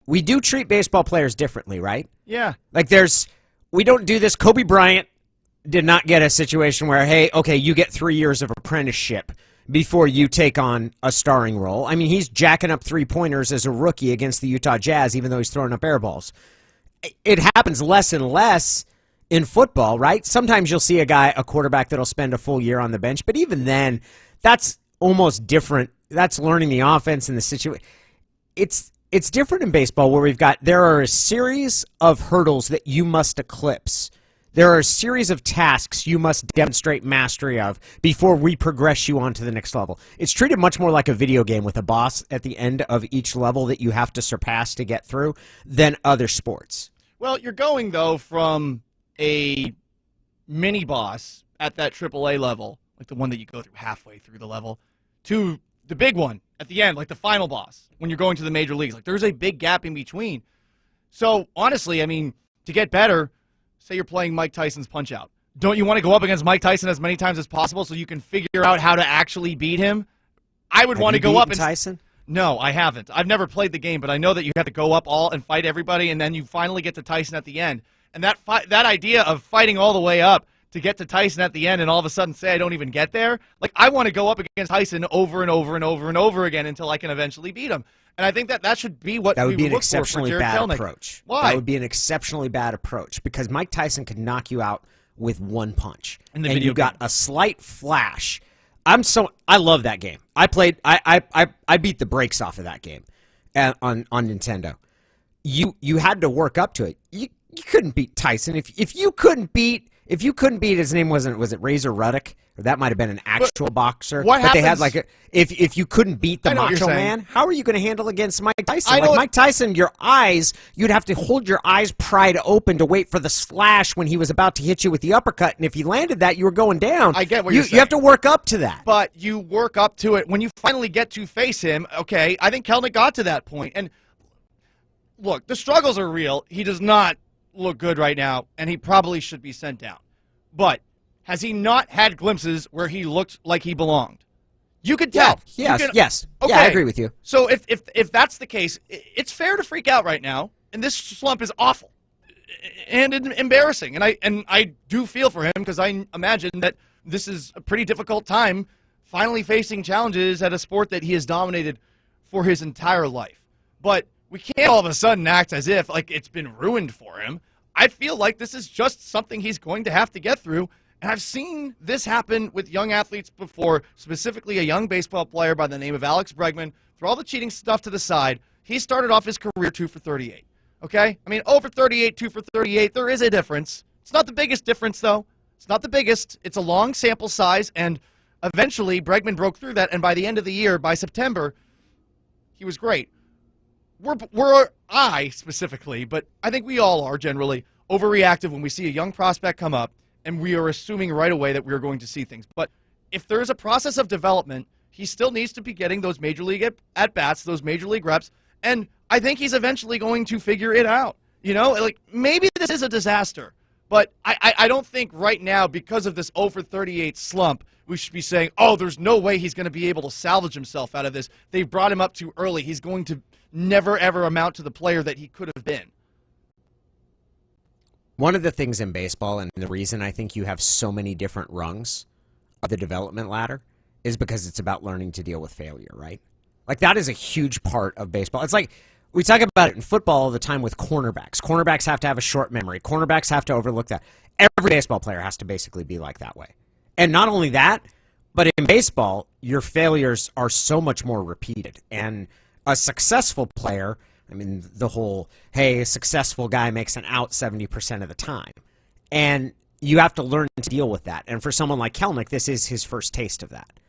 we do treat baseball players differently, right? Yeah. Like we don't do this. Kobe Bryant did not get a situation where, hey, okay, you get 3 years of apprenticeship before you take on a starring role. I mean, he's jacking up three-pointers as a rookie against the Utah Jazz, even though he's throwing up air balls. It happens less and less in football, right? Sometimes you'll see a quarterback that'll spend a full year on the bench, but even then, that's almost different. That's learning the offense and the situation. It's different in baseball where there are a series of hurdles that you must eclipse. There are a series of tasks you must demonstrate mastery of before we progress you on to the next level. It's treated much more like a video game with a boss at the end of each level that you have to surpass to get through than other sports. Well, you're going, though, from a mini boss at that AAA level, like the one that you go through halfway through the level, to the big one at the end, like the final boss when you're going to the major leagues. Like, there's a big gap in between. So, honestly, I mean, to get better, say you're playing Mike Tyson's Punch-Out. Don't you want to go up against Mike Tyson as many times as possible so you can figure out how to actually beat him? I would want to go up and Tyson? No, I haven't. I've never played the game, but I know that you have to go up all and fight everybody, and then you finally get to Tyson at the end. And that idea of fighting all the way up to get to Tyson at the end and all of a sudden say I don't even get there, like I want to go up against Tyson over and over and over and over again until I can eventually beat him. And I think that should be what that would we be would an look exceptionally for Jarred bad Kelenic. approach. Why? That would be an exceptionally bad approach because Mike Tyson could knock you out with one punch, and you got a slight flash. I love that game. I beat the brakes off of that game on Nintendo. You had to work up to it. You couldn't beat Tyson if you couldn't beat his name was it Razor Ruddock, or that might have been an actual boxer. What happens? They had if you couldn't beat the Macho Man, how are you going to handle against Mike Tyson? Mike Tyson, you'd have to hold your eyes pried open to wait for the slash when he was about to hit you with the uppercut, and if he landed that, you were going down. I get what you're saying. You have to work up to that. But you work up to it when you finally get to face him. Okay, I think Kelenic got to that point, and look, the struggles are real. He does not look good right now, and he probably should be sent down. But has he not had glimpses where he looked like he belonged? You could tell. Yes. Okay. Yeah, I agree with you. So if that's the case, it's fair to freak out right now, and this slump is awful and embarrassing. And I do feel for him because I imagine that this is a pretty difficult time finally facing challenges at a sport that he has dominated for his entire life. But we can't all of a sudden act as if like it's been ruined for him. I feel like this is just something he's going to have to get through. And I've seen this happen with young athletes before, specifically a young baseball player by the name of Alex Bregman. Throw all the cheating stuff to the side. He started off his career 2 for 38. Okay? I mean, 0 for 38, 2 for 38, there is a difference. It's not the biggest difference, though. It's not the biggest. It's a long sample size, and eventually Bregman broke through that, and by the end of the year, by September, he was great. I specifically, but I think we all are generally overreactive when we see a young prospect come up, and we are assuming right away that we are going to see things. But if there is a process of development, he still needs to be getting those major league at-bats, those major league reps, and I think he's eventually going to figure it out. You know, like maybe this is a disaster, but I don't think right now, because of this 0 for 38 slump, we should be saying, oh, there's no way he's going to be able to salvage himself out of this. They've brought him up too early. He's going to never, ever amount to the player that he could have been. One of the things in baseball, and the reason I think you have so many different rungs of the development ladder, is because it's about learning to deal with failure, right? Like, that is a huge part of baseball. It's like, we talk about it in football all the time with cornerbacks. Cornerbacks have to have a short memory. Cornerbacks have to overlook that. Every baseball player has to basically be like that way. And not only that, but in baseball, your failures are so much more repeated. And a successful player, I mean, the whole, hey, a successful guy makes an out 70% of the time. And you have to learn to deal with that. And for someone like Kelenic, this is his first taste of that.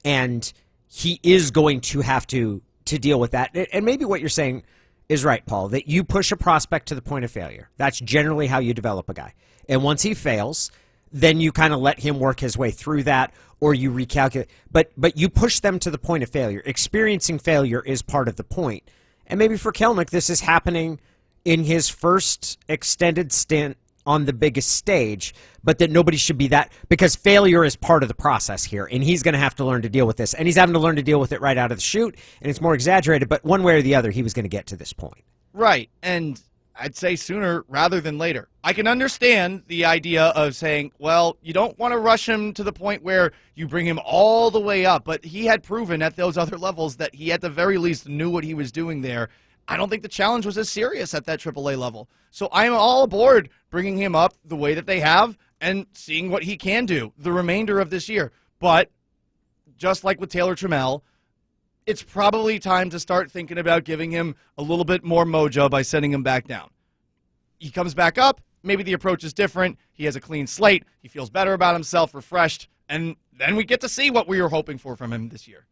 And he is going to have to deal with that. And maybe what you're saying is right, Paul, that you push a prospect to the point of failure. That's generally how you develop a guy. And once he fails, then you kind of let him work his way through that, or you recalculate. But you push them to the point of failure. Experiencing failure is part of the point. And maybe for Kelenic, this is happening in his first extended stint on the biggest stage, but that nobody should be that, because failure is part of the process here, and he's going to have to learn to deal with this. And he's having to learn to deal with it right out of the chute, and it's more exaggerated, but one way or the other, he was going to get to this point. Right. And I'd say sooner rather than later. I can understand the idea of saying, well, you don't want to rush him to the point where you bring him all the way up, but he had proven at those other levels that he at the very least knew what he was doing there. I don't think the challenge was as serious at that AAA level. So I'm all aboard bringing him up the way that they have and seeing what he can do the remainder of this year. But just like with Taylor Trammell, it's probably time to start thinking about giving him a little bit more mojo by sending him back down. He comes back up, maybe the approach is different, he has a clean slate, he feels better about himself, refreshed, and then we get to see what we were hoping for from him this year.